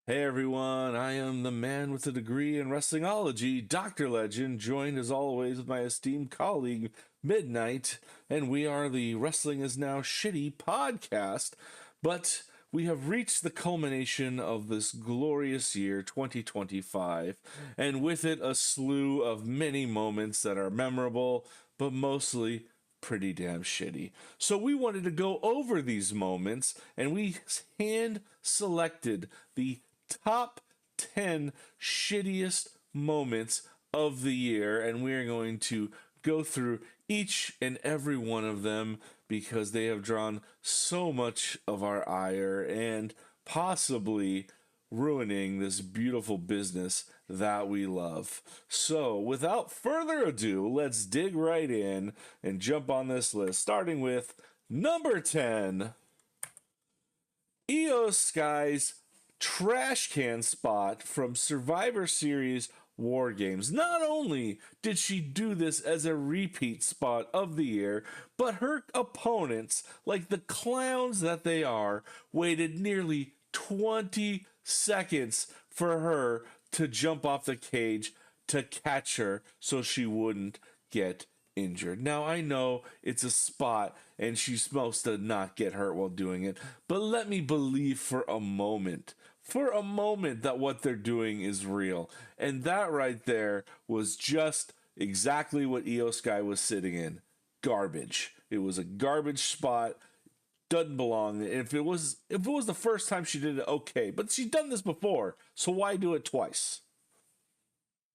Hey everyone, I am the man with a degree in wrestlingology, Dr. Legend, joined as always with my esteemed colleague, Midnight, and we are the Wrestling is Now Shitty podcast. But we have reached the culmination of this glorious year, 2025, and with it a slew of many moments that are memorable, but mostly pretty damn shitty. So we wanted to go over these moments, and we hand selected the top 10 shittiest moments of the year, and we're going to go through each and every one of them because they have drawn so much of our ire and possibly ruining this beautiful business that we love. So, without further ado, let's dig right in and jump on this list, starting with number 10, Io Sky's trash can spot from Survivor Series War Games. Not only did she do this as a repeat spot of the year, but her opponents, like the clowns that they are, waited nearly 20 seconds for her to jump off the cage to catch her so she wouldn't get injured. Now, I know it's a spot and she's supposed to not get hurt while doing it, but let me believe for a moment that what they're doing is real. And that right there was just exactly what Io Sky was sitting in. Garbage. It was a garbage spot. Doesn't belong. If it was the first time she did it, okay. But she's done this before, so why do it twice?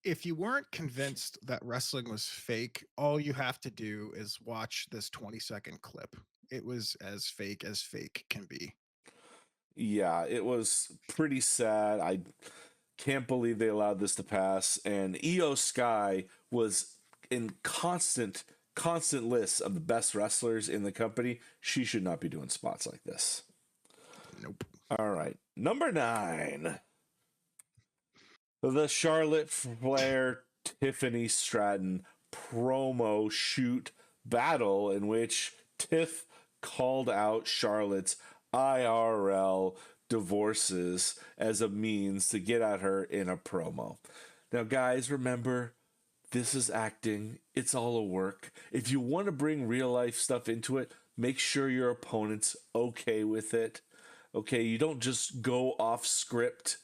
If you weren't convinced that wrestling was fake, all you have to do is watch this 20-second clip. It was as fake can be. Yeah, it was pretty sad. I can't believe they allowed this to pass. And Io Sky was in constant lists of the best wrestlers in the company. She should not be doing spots like this. Nope. All right. Number 9. The Charlotte Flair Tiffany Stratton promo shoot battle in which Tiff called out Charlotte's IRL divorces as a means to get at her in a promo. Now, guys, remember, this is acting. It's all a work. If you want to bring real life stuff into it, make sure your opponent's okay with it. Okay, you don't just go off script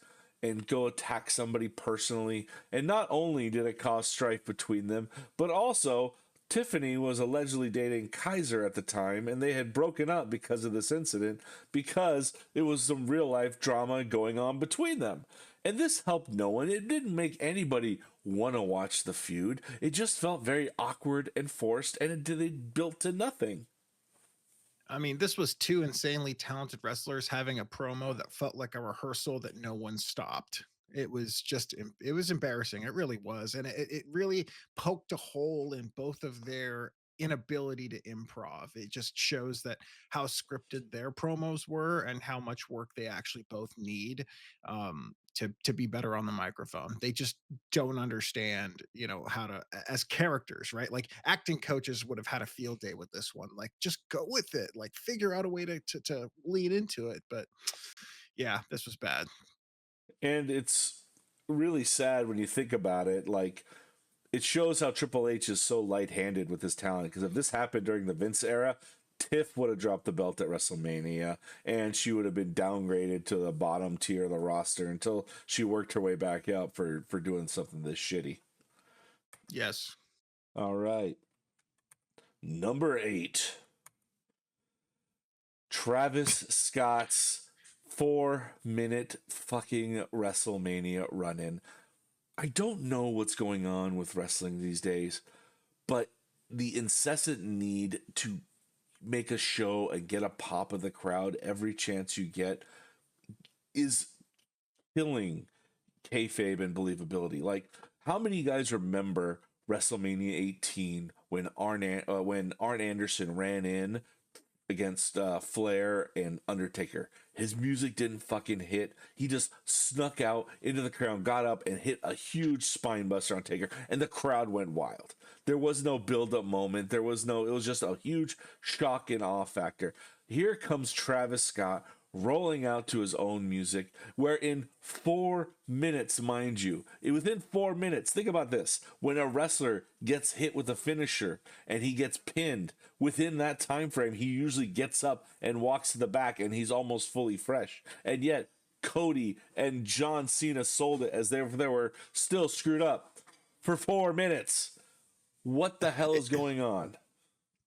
and go attack somebody personally. And not only did it cause strife between them, but also Tiffany was allegedly dating Kaiser at the time, and they had broken up because of this incident because it was some real life drama going on between them. And this helped no one. It didn't make anybody want to watch the feud. It just felt very awkward and forced, and it built to nothing. I mean, this was two insanely talented wrestlers having a promo that felt like a rehearsal that no one stopped. It was embarrassing. It really was. And it really poked a hole in both of their inability to improv. It just shows that how scripted their promos were and how much work they actually both need to be better on the microphone. They just don't understand, how to as characters, right? Like acting coaches would have had a field day with this one. Like just go with it, like figure out a way to lead into it. But yeah, this was bad. And it's really sad when you think about it. Like, it shows how Triple H is so light-handed with his talent. Because if this happened during the Vince era, Tiff would have dropped the belt at WrestleMania, and she would have been downgraded to the bottom tier of the roster until she worked her way back up for doing something this shitty. Yes. All right. Number 8. Travis Scott's 4-minute fucking WrestleMania run-in. I don't know what's going on with wrestling these days, but the incessant need to make a show and get a pop of the crowd every chance you get is killing kayfabe and believability. Like, how many guys remember WrestleMania 18 when Arn Anderson ran in against Flair and Undertaker? His music didn't fucking hit. He just snuck out into the crowd, got up, and hit a huge spine buster on Taker, and the crowd went wild. There was no build-up moment. It was just a huge shock and awe factor. Here comes Travis Scott rolling out to his own music, where in 4 minutes, mind you, within 4 minutes, think about this. When a wrestler gets hit with a finisher and he gets pinned, within that time frame, he usually gets up and walks to the back and he's almost fully fresh. And yet, Cody and John Cena sold it as they were still screwed up for 4 minutes. What the hell is going on?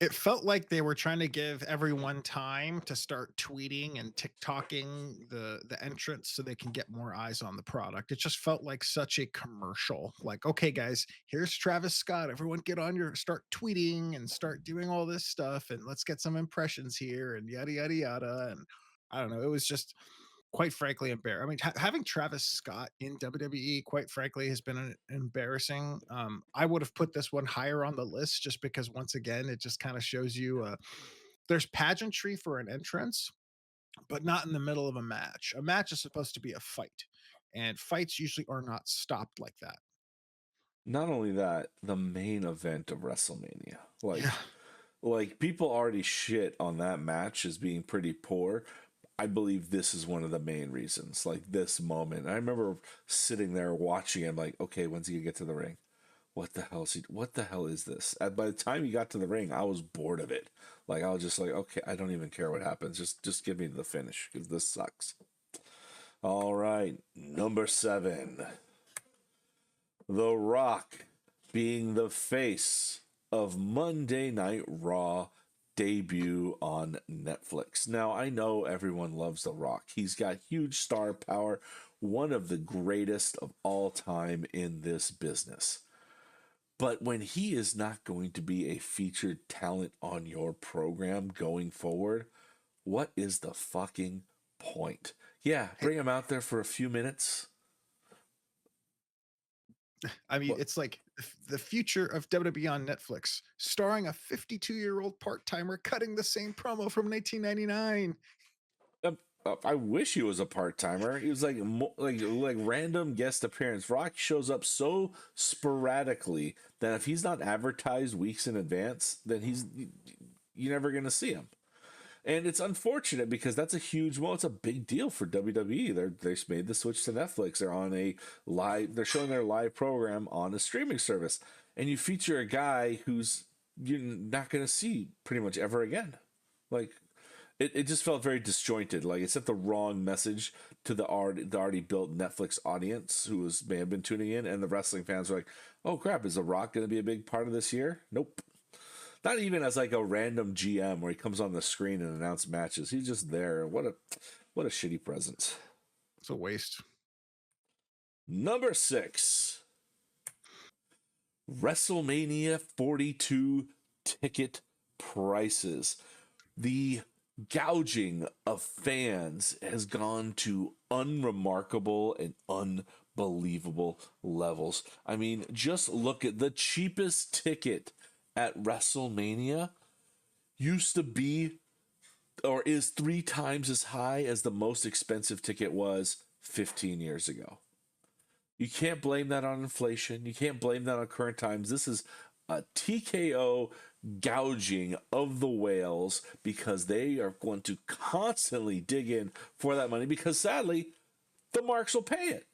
It felt like they were trying to give everyone time to start tweeting and TikToking the entrance so they can get more eyes on the product. It just felt like such a commercial. Like, okay, guys, here's Travis Scott. Everyone get on your start tweeting and start doing all this stuff, and let's get some impressions here and yada yada yada. And I don't know. It was just quite frankly embarrassing. I mean, having Travis Scott in WWE, quite frankly, has been embarrassing. I would have put this one higher on the list just because, once again, it just kind of shows you there's pageantry for an entrance, but not in the middle of a match. A match is supposed to be a fight, and fights usually are not stopped like that. Not only that, the main event of WrestleMania. Yeah. Like people already shit on that match as being pretty poor. I believe this is one of the main reasons. Like this moment. I remember sitting there watching him like, okay, when's he gonna get to the ring? What the hell is this? And by the time he got to the ring, I was bored of it. Like I was just like, okay, I don't even care what happens. Just give me the finish because this sucks. All right, number 7. The Rock being the face of Monday Night Raw debut on Netflix. Now, I know everyone loves The Rock. He's got huge star power, one of the greatest of all time in this business. But when he is not going to be a featured talent on your program going forward, what is the fucking point? Yeah, bring him out there for a few minutes. I mean, What? it's like the future of WWE on Netflix, starring a 52-year-old part timer cutting the same promo from 1999. I wish he was a part timer. He was like random guest appearance. Rock shows up so sporadically that if he's not advertised weeks in advance, then you're never gonna see him. And it's unfortunate because that's a it's a big deal for WWE. They made the switch to Netflix. They're on a live. They're showing their live program on a streaming service, and you feature a guy who's you're not gonna see pretty much ever again. Like it just felt very disjointed. Like it sent the wrong message to the already built Netflix audience may have been tuning in, and the wrestling fans were like, "Oh crap, is The Rock going to be a big part of this year?" Nope. Not even as like a random GM where he comes on the screen and announces matches. He's just there. What a shitty presence. It's a waste. Number 6, WrestleMania 42 ticket prices. The gouging of fans has gone to unremarkable and unbelievable levels. I mean, just look at the cheapest ticket at WrestleMania used to be or is 3 times as high as the most expensive ticket was 15 years ago. You can't blame that on inflation. You can't blame that on current times. This is a TKO gouging of the whales because they are going to constantly dig in for that money because sadly, the marks will pay it.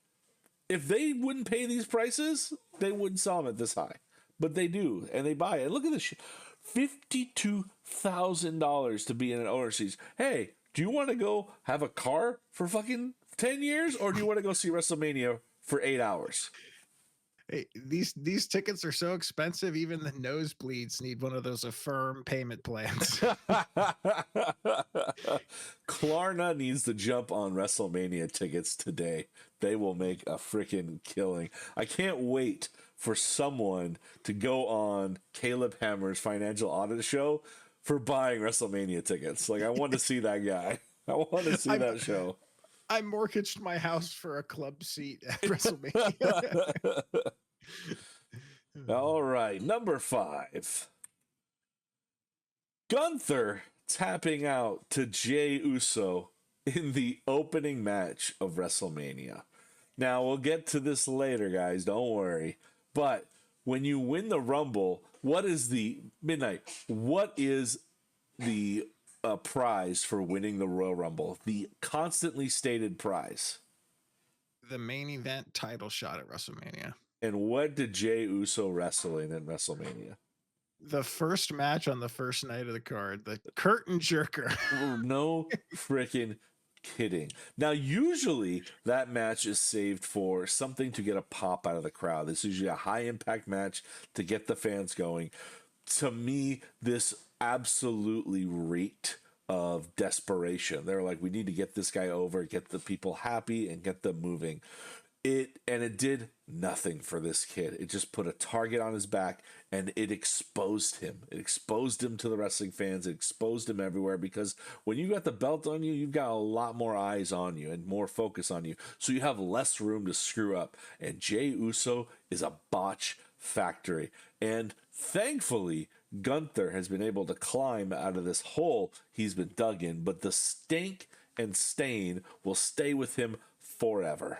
If they wouldn't pay these prices, they wouldn't sell them at this high. But they do, and they buy it. Look at this shit. $52,000 to be in an owner seat. Hey, do you want to go have a car for fucking 10 years or do you want to go see WrestleMania for 8 hours? Hey, these tickets are so expensive, even the nosebleeds need one of those Affirm payment plans. Klarna needs to jump on WrestleMania tickets today. They will make a freaking killing. I can't wait for someone to go on Caleb Hammer's financial audit show for buying WrestleMania tickets. Like I want to see that guy. I want to see that show. I mortgaged my house for a club seat at WrestleMania. All right, number 5. Gunther tapping out to Jey Uso in the opening match of WrestleMania. Now, we'll get to this later, guys. Don't worry. But when you win the Rumble, what is the prize for winning the Royal Rumble? The constantly stated prize. The main event title shot at WrestleMania. And what did Jey Uso wrestle in WrestleMania? The first match on the first night of the card, the curtain jerker. No freaking kidding. Now, usually that match is saved for something to get a pop out of the crowd. This is usually a high impact match to get the fans going. To me, this absolutely reeked of desperation. They're like, we need to get this guy over, get the people happy, and get them moving. It did nothing for this kid. It just put a target on his back, and it exposed him. It exposed him to the wrestling fans. It exposed him everywhere, because when you got the belt on you, you've got a lot more eyes on you and more focus on you. So you have less room to screw up. And Jey Uso is a botch factory. And thankfully, Gunther has been able to climb out of this hole he's been dug in, but the stink and stain will stay with him forever.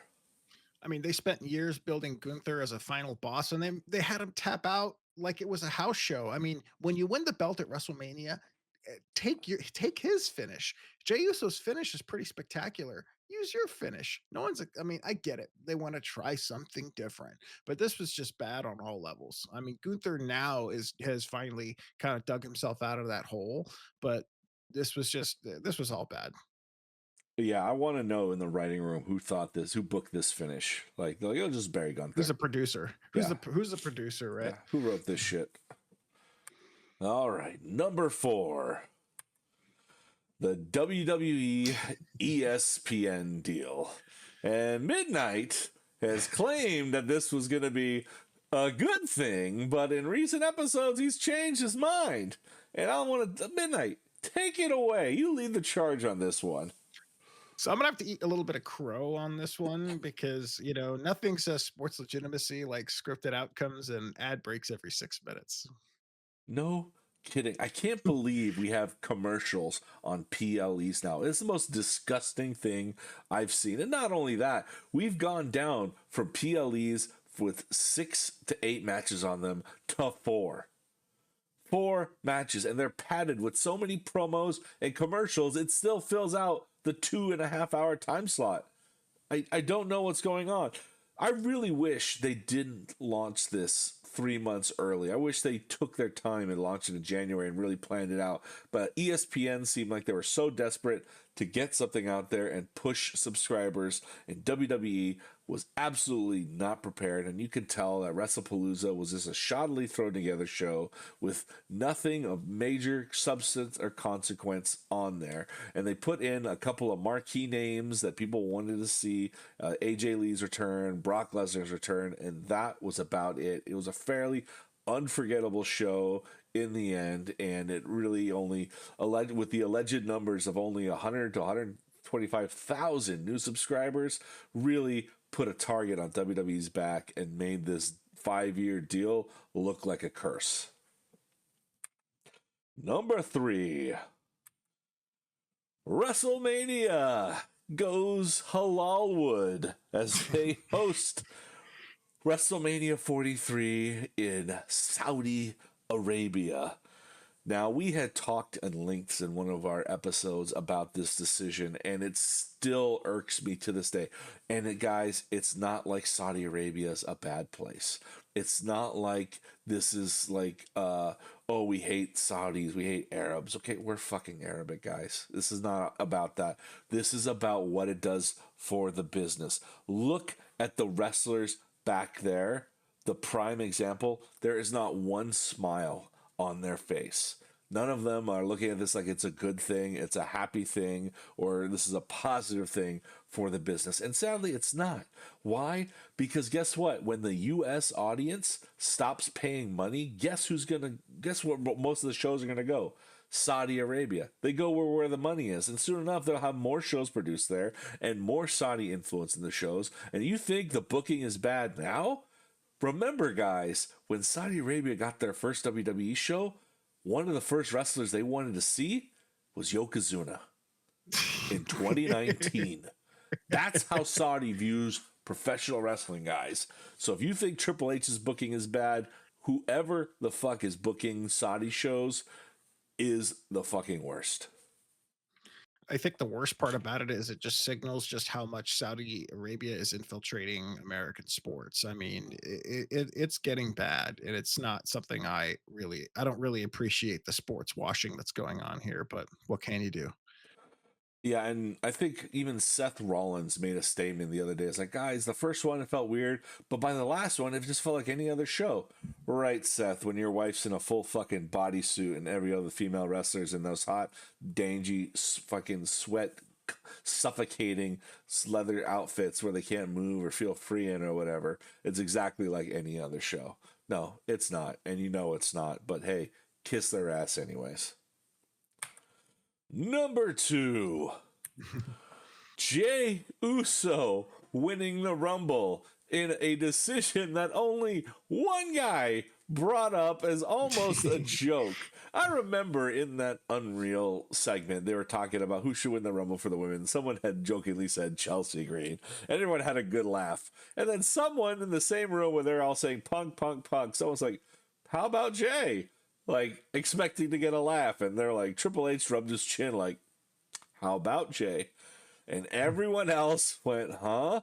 I mean, they spent years building Gunther as a final boss, and they had him tap out like it was a house show. I mean, when you win the belt at WrestleMania, take his finish. Jey Uso's finish is pretty spectacular. Use your finish. No one's. I mean, I get it. They want to try something different, but this was just bad on all levels. I mean, Gunther now has finally kind of dug himself out of that hole, but this was all bad. Yeah, I want to know in the writing room who booked this finish. Like, they'll just bury Gunther. Who's a producer? Who's the producer, right? Yeah, who wrote this shit? All right, number 4. The WWE ESPN deal. And Midnight has claimed that this was going to be a good thing, but in recent episodes, he's changed his mind. And I want to, Midnight, take it away. You lead the charge on this one. So I'm gonna have to eat a little bit of crow on this one because nothing says sports legitimacy like scripted outcomes and ad breaks every 6 minutes. No kidding. I can't believe we have commercials on PLEs now. It's the most disgusting thing I've seen. And not only that, we've gone down from PLEs with 6 to 8 matches on them to 4. 4 matches, and they're padded with so many promos and commercials, it still fills out the 2.5 hour time slot. I don't know what's going on. I really wish they didn't launch this 3 months early. I wish they took their time and launched it in January and really planned it out. But ESPN seemed like they were so desperate to get something out there and push subscribers, and WWE was absolutely not prepared. And you could tell that WrestlePalooza was just a shoddily thrown together show with nothing of major substance or consequence on there. And they put in a couple of marquee names that people wanted to see, AJ Lee's return, Brock Lesnar's return, and that was about it. It was a fairly unforgettable show in the end, and it really only with the alleged numbers of only 100 to 125,000 new subscribers, really put a target on WWE's back and made this 5-year deal look like a curse. Number 3, WrestleMania goes halalwood as they host WrestleMania 43 in Saudi Arabia. Now, we had talked at lengths in one of our episodes about this decision, and it still irks me to this day. And guys, it's not like Saudi Arabia is a bad place. It's not like this is like, oh, we hate Saudis, we hate Arabs. Okay, we're fucking Arabic, guys. This is not about that. This is about what it does for the business. Look at the wrestlers back there. The prime example, there is not one smile on their face. None of them are looking at this like it's a good thing, it's a happy thing, or this is a positive thing for the business. And sadly, it's not. Why? Because guess what? When the U.S. audience stops paying money, guess where most of the shows are gonna go? Saudi Arabia. They go where the money is, and soon enough they'll have more shows produced there and more Saudi influence in the shows. And you think the booking is bad now? Remember, guys, when Saudi Arabia got their first WWE show, one of the first wrestlers they wanted to see was Yokozuna in 2019. That's how Saudi views professional wrestling, guys. So if you think Triple H's booking is bad, whoever the fuck is booking Saudi shows is the fucking worst. I think the worst part about it is it just signals just how much Saudi Arabia is infiltrating American sports. I mean, it's getting bad, and it's not something I don't really appreciate the sports washing that's going on here. But what can you do? Yeah, and I think even Seth Rollins made a statement the other day. It's like, guys, the first one it felt weird, but by the last one, it just felt like any other show. Right, Seth, when your wife's in a full fucking bodysuit and every other female wrestler's in those hot, dangy, fucking sweat suffocating leather outfits where they can't move or feel free in or whatever. It's exactly like any other show. No, it's not. And you know it's not. But hey, kiss their ass anyways. Number two, Jay Uso winning the Rumble in a decision that only one guy brought up as almost a joke. I remember in that Unreal segment, they were talking about who should win the Rumble for the women. Someone had jokingly said Chelsea Green, and everyone had a good laugh. And then someone in the same room where they're all saying punk, punk, punk, someone's like, how about Jay? Like, expecting to get a laugh. And they're like, Triple H rubbed his chin, like, how about Jay? And everyone else went, huh?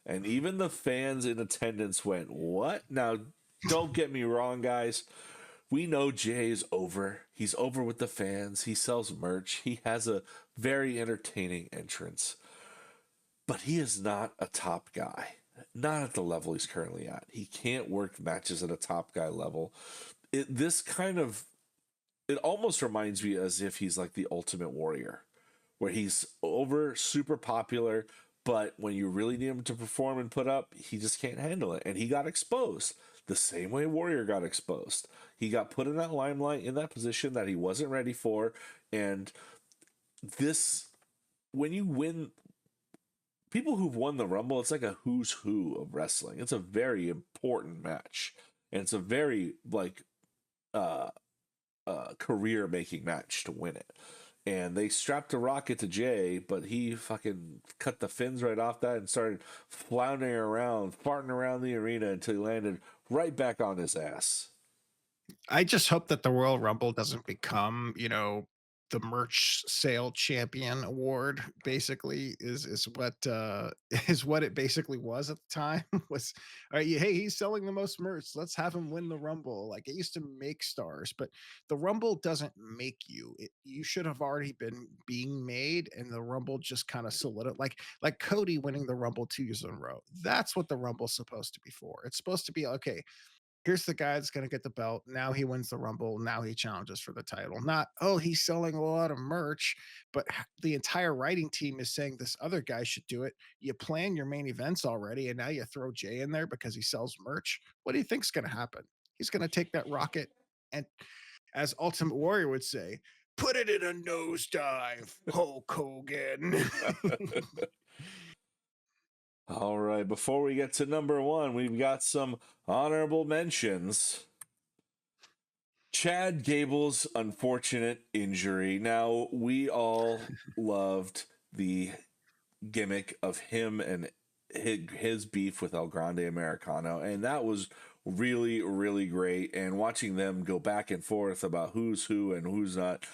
And even the fans in attendance went, what? Now, don't get me wrong, guys. We know Jay is over. He's over with the fans. He sells merch. He has a very entertaining entrance. But he is not a top guy. Not at the level he's currently at. He can't work matches at a top guy level. This kind of, it almost reminds me as if he's like the Ultimate Warrior, where he's over, super popular, but when you really need him to perform and put up, he just can't handle it. And he got exposed the same way Warrior got exposed. He got put in that limelight in that position that he wasn't ready for. And this, when you win, people who've won the Rumble, it's like a who's who of wrestling. It's a very important match. And it's a very, like, uh, career making match to win it. And they strapped a rocket to Jay, but he fucking cut the fins right off that and started floundering around, farting around the arena until he landed right back on his ass. I just hope that the Royal Rumble doesn't become, the merch sale champion award basically is what is what it basically was at the time was all right, hey, he's selling the most merch. Let's have him win the Rumble. Like it used to make stars, but the Rumble doesn't make you. You should have already been being made, and the Rumble just kind of solidified like Cody winning the Rumble 2 years in a row. That's what the Rumble's supposed to be for. It's supposed to be okay, here's the guy that's going to get the belt. Now he wins the Rumble. Now he challenges for the title. Not, oh, he's selling a lot of merch, but the entire writing team is saying this other guy should do it. You plan your main events already, and now you throw Jay in there because he sells merch. What do you think's going to happen? He's going to take that rocket and, as Ultimate Warrior would say, put it in a nosedive, Hulk Hogan. All right, before we get to number one, we've got some honorable mentions. Chad Gable's unfortunate injury. Now, we all loved the gimmick of him and his beef with El Grande Americano, and that was really, really great. And watching them go back and forth about who's who and who's not.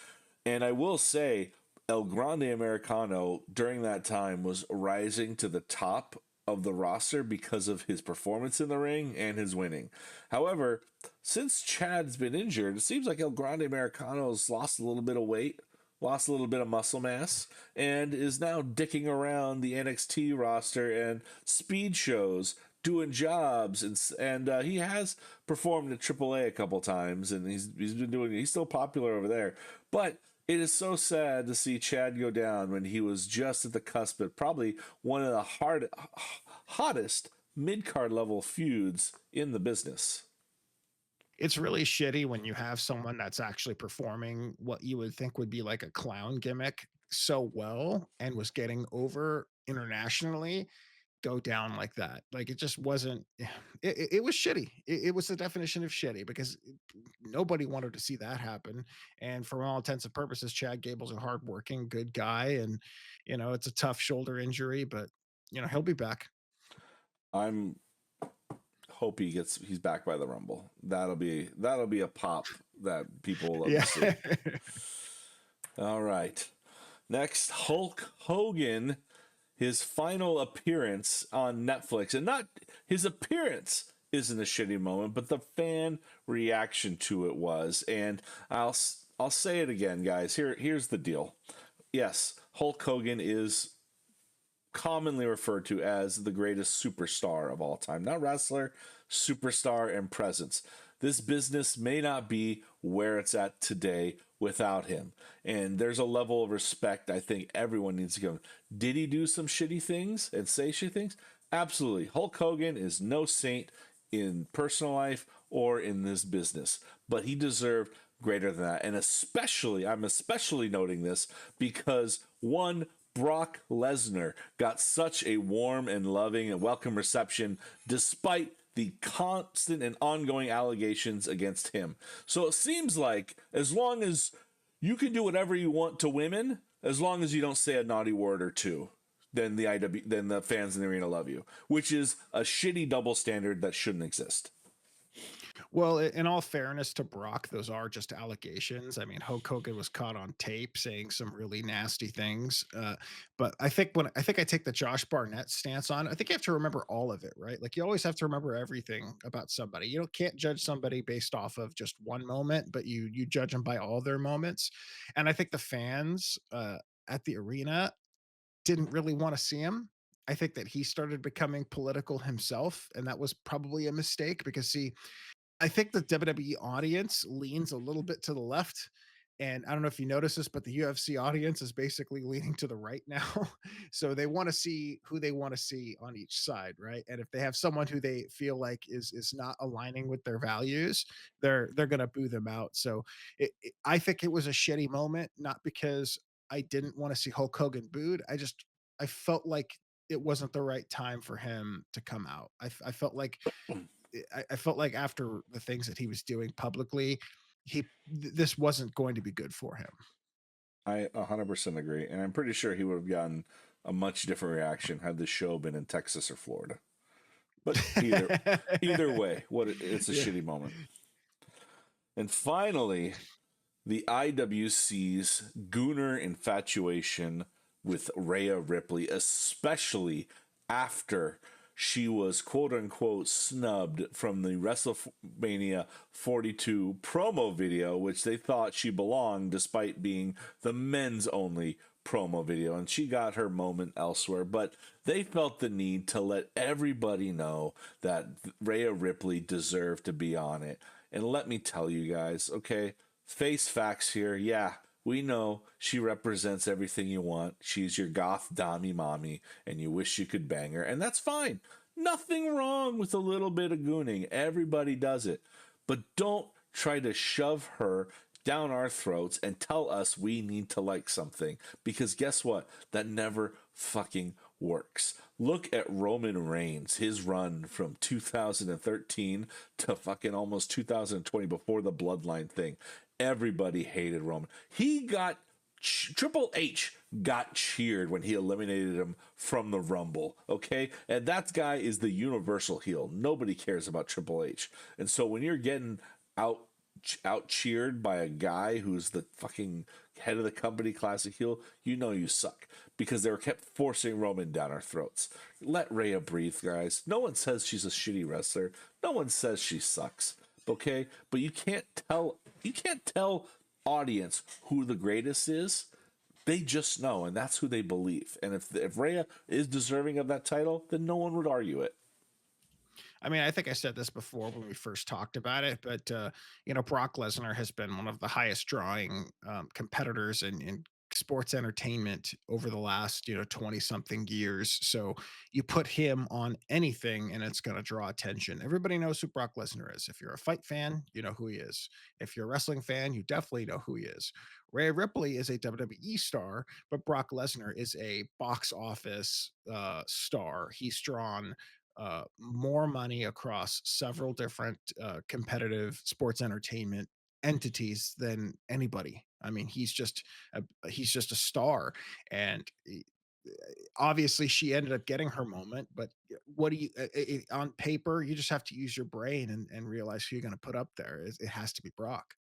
And I will say, El Grande Americano during that time was rising to the top of the roster because of his performance in the ring and his winning. However, since Chad's been injured, it seems like El Grande Americano's lost a little bit of weight, lost a little bit of muscle mass, and is now dicking around the NXT roster and speed shows, doing jobs, and he has performed at AAA a couple times, and he's still popular over there, but. It is so sad to see Chad go down when he was just at the cusp of probably one of the hottest mid card level feuds in the business. It's really shitty when you have someone that's actually performing what you would think would be like a clown gimmick so well and was getting over internationally go down like that. Like it just wasn't it was shitty. It was the definition of shitty because nobody wanted to see that happen. And for all intents and purposes, Chad Gable's a hardworking, good guy. And it's a tough shoulder injury, but he'll be back. I'm hope he's back by the Rumble. That'll be a pop that people will love Yeah. to see. All right. Next, Hulk Hogan, his final appearance on Netflix, and not his appearance isn't a shitty moment, but the fan reaction to it was. And I'll say it again, guys. Here's the deal. Yes, Hulk Hogan is commonly referred to as the greatest superstar of all time. Not wrestler, superstar and presence. This business may not be where it's at today without him. And there's a level of respect I think everyone needs to give. Did he do some shitty things and say shitty things? Absolutely. Hulk Hogan is no saint in personal life or in this business, but he deserved greater than that. And I'm especially noting this because one, Brock Lesnar got such a warm and loving and welcome reception despite the constant and ongoing allegations against him. So it seems like as long as you can do whatever you want to women, as long as you don't say a naughty word or two, then the fans in the arena love you, which is a shitty double standard that shouldn't exist. Well, in all fairness to Brock, those are just allegations. I mean, Hulk Hogan was caught on tape saying some really nasty things. But I think I take the Josh Barnett stance on, I think you have to remember all of it, right? Like you always have to remember everything about somebody. You can't judge somebody based off of just one moment, but you judge them by all their moments. And I think the fans at the arena didn't really want to see him. I think that he started becoming political himself, and that was probably a mistake because see, I think the WWE audience leans a little bit to the left. And I don't know if you notice this, but the UFC audience is basically leaning to the right now. So they want to see who they want to see on each side, right? And if they have someone who they feel like is not aligning with their values, they're gonna boo them out. So I think it was a shitty moment, not because I didn't want to see Hulk Hogan booed. I felt like it wasn't the right time for him to come out. I felt like I felt like after the things that he was doing publicly, this wasn't going to be good for him. I 100% agree. And I'm pretty sure he would have gotten a much different reaction had the show been in Texas or Florida. But either way, it's a Yeah. shitty moment. And finally, the IWC's Gooner infatuation with Rhea Ripley, especially after she was quote unquote snubbed from the WrestleMania 42 promo video, which they thought she belonged despite being the men's only promo video. And she got her moment elsewhere, but they felt the need to let everybody know that Rhea Ripley deserved to be on it. And let me tell you guys, okay, face facts here. Yeah, we know she represents everything you want. She's your goth dommy mommy, and you wish you could bang her, and that's fine. Nothing wrong with a little bit of gooning. Everybody does it. But don't try to shove her down our throats and tell us we need to like something. Because guess what? That never fucking works. Look at Roman Reigns, his run from 2013 to fucking almost 2020 before the bloodline thing. Everybody hated Roman. Triple H got cheered when he eliminated him from the Rumble, okay? And that guy is the universal heel. Nobody cares about Triple H. And so when you're getting out cheered by a guy who's the fucking head of the company classic heel, you know you suck because they were kept forcing Roman down our throats. Let Rhea breathe, guys. No one says she's a shitty wrestler. No one says she sucks. Okay? But you can't tell audience who the greatest is. They just know, and that's who they believe. And if Rhea is deserving of that title, then no one would argue it. I mean, I think I said this before when we first talked about it, but Brock Lesnar has been one of the highest drawing competitors in sports entertainment over the last 20 something years. So you put him on anything and it's going to draw attention. Everybody knows who Brock Lesnar is. If you're a fight fan, you know who he is. If you're a wrestling fan, you definitely know who he is. Rhea Ripley is a WWE star, but Brock Lesnar is a box office star. He's drawn more money across several different competitive sports entertainment entities than anybody. I mean, he's just a star, and obviously she ended up getting her moment. But what do you on paper? You just have to use your brain and realize who you're going to put up there. It has to be Brock.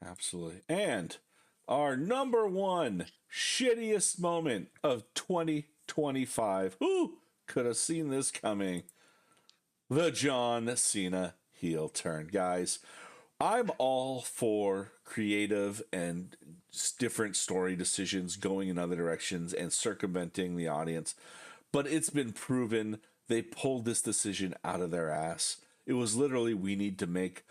Absolutely. And our number one shittiest moment of 2025. Who could have seen this coming? The John Cena heel turn. Guys, I'm all for creative and different story decisions going in other directions and circumventing the audience, but it's been proven they pulled this decision out of their ass. It was literally, we need to make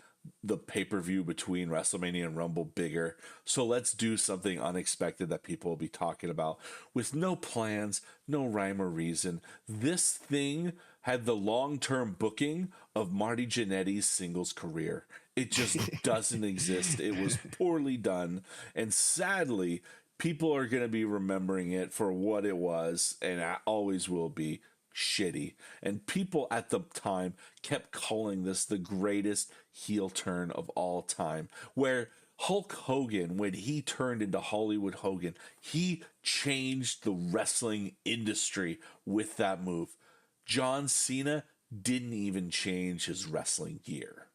the pay-per-view between WrestleMania and Rumble bigger. So let's do something unexpected that people will be talking about with no plans, no rhyme or reason. This thing had the long-term booking of Marty Jannetty's singles career. It just doesn't exist. It was poorly done, and sadly, people are going to be remembering it for what it was, and it always will be shitty. And people at the time kept calling this the greatest heel turn of all time, where Hulk Hogan, when he turned into Hollywood Hogan, he changed the wrestling industry with that move. John Cena didn't even change his wrestling gear.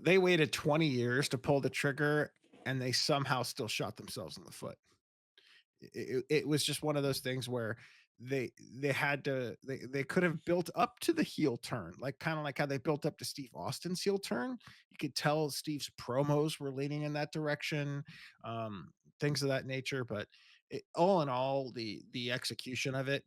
They waited 20 years to pull the trigger, and they somehow still shot themselves in the foot. It was just one of those things where they had to they could have built up to the heel turn, like kind of like how they built up to Steve Austin's heel turn. You could tell Steve's promos were leaning in that direction, um, things of that nature. But all in all, the execution of it,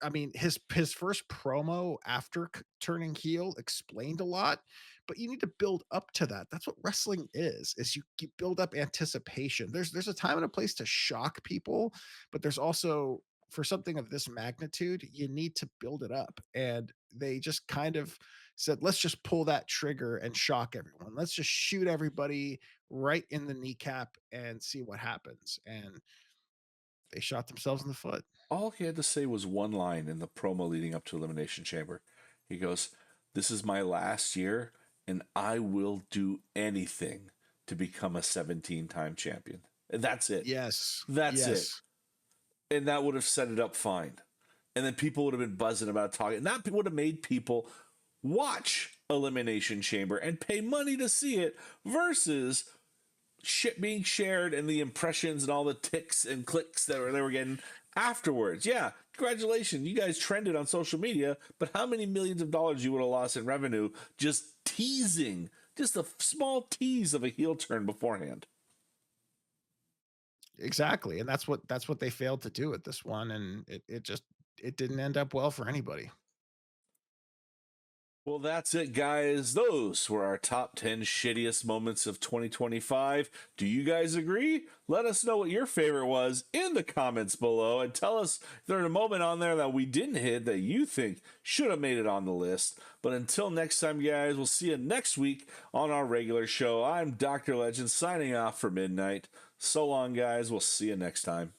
I mean, his first promo after turning heel explained a lot, but you need to build up to that. That's what wrestling is you build up anticipation. There's a time and a place to shock people, but there's also, for something of this magnitude, you need to build it up. And they just kind of said, let's just pull that trigger and shock everyone. Let's just shoot everybody right in the kneecap and see what happens. And they shot themselves in the foot. All he had to say was one line in the promo leading up to Elimination Chamber. He goes, "This is my last year, and I will do anything to become a 17-time champion." And that's it. Yes. That's it. Yes. And that would have set it up fine. And then people would have been buzzing about talking. And that would have made people watch Elimination Chamber and pay money to see it versus shit being shared and the impressions and all the ticks and clicks that they were getting afterwards. Yeah, congratulations. You guys trended on social media, but how many millions of dollars you would have lost in revenue just teasing, just a small tease of a heel turn beforehand. Exactly. And that's what they failed to do at this one. And it didn't end up well for anybody. Well, that's it, guys. Those were our top 10 shittiest moments of 2025. Do you guys agree? Let us know what your favorite was in the comments below, and tell us if there's a moment on there that we didn't hit that you think should have made it on the list. But until next time, guys, we'll see you next week on our regular show. I'm Dr. Legend signing off for midnight. So long, guys. We'll see you next time.